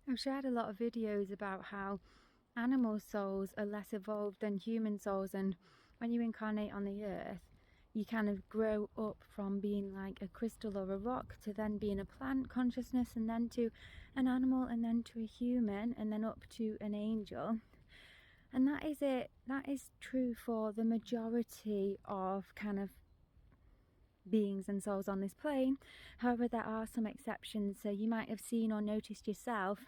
I've shared a lot of videos about how animal souls are less evolved than human souls, and when you incarnate on the earth, you kind of grow up from being like a crystal or a rock to then being a plant consciousness, and then to an animal, and then to a human, and then up to an angel. And that is it. That is true for the majority of kind of beings and souls on this plane. However, there are some exceptions. So you might have seen or noticed yourself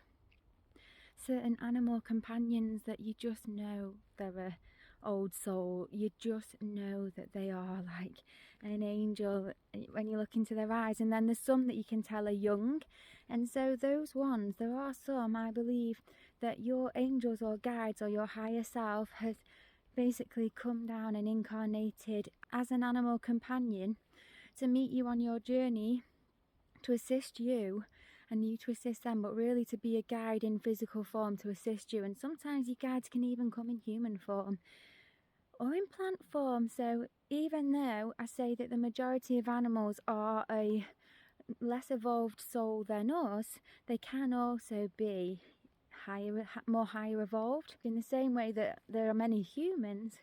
certain animal companions that you just know they're a old soul. You just know that they are like an angel when you look into their eyes. And then there's some that you can tell are young, and so those ones, there are some, I believe, that your angels or guides or your higher self has basically come down and incarnated as an animal companion to meet you on your journey, to assist you and you to assist them, but really to be a guide in physical form to assist you. And sometimes your guides can even come in human form or in plant form. So even though I say that the majority of animals are a less evolved soul than us, they can also be more higher evolved, in the same way that there are many humans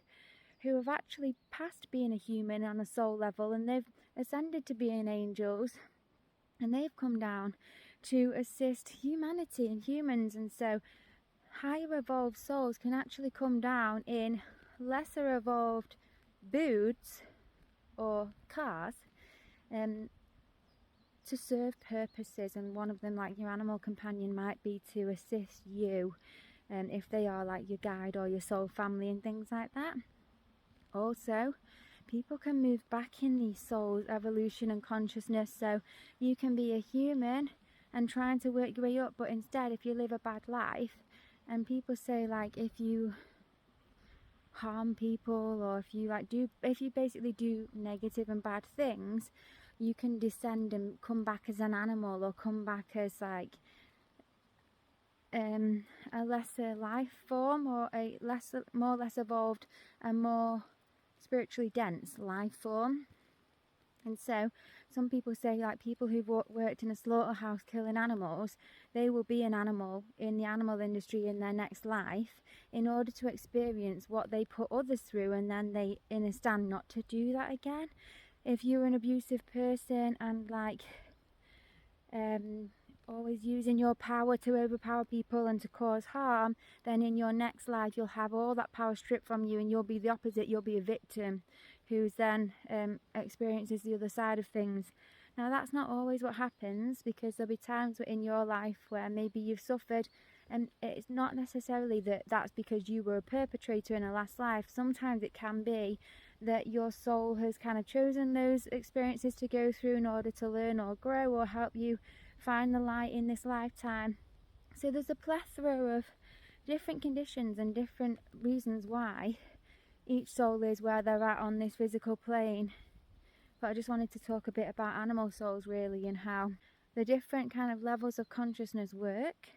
who have actually passed being a human on a soul level, and they've ascended to being angels, and they've come down to assist humanity and humans. And so higher evolved souls can actually come down in lesser evolved boots or cars to serve purposes. And one of them, like your animal companion, might be to assist you, if they are like your guide or your soul family and things like that. Also, people can move back in these souls, evolution and consciousness. So you can be a human and trying to work your way up, but instead, if you live a bad life, and people say like if you harm people, or if you basically do negative and bad things, you can descend and come back as an animal, or come back as like a lesser life form, or a more less evolved and more spiritually dense life form. And so some people say, like, people who've worked in a slaughterhouse killing animals, they will be an animal in the animal industry in their next life in order to experience what they put others through, and then they in a stand not to do that again. If you're an abusive person and like always using your power to overpower people and to cause harm, then in your next life you'll have all that power stripped from you, and you'll be the opposite. You'll be a victim who's then experiences the other side of things. Now, that's not always what happens, because there'll be times in your life where maybe you've suffered, and it's not necessarily that that's because you were a perpetrator in a last life. Sometimes it can be that your soul has kind of chosen those experiences to go through in order to learn or grow or help you find the light in this lifetime. So there's a plethora of different conditions and different reasons why each soul is where they're at on this physical plane. But I just wanted to talk a bit about animal souls really, and how the different kind of levels of consciousness work.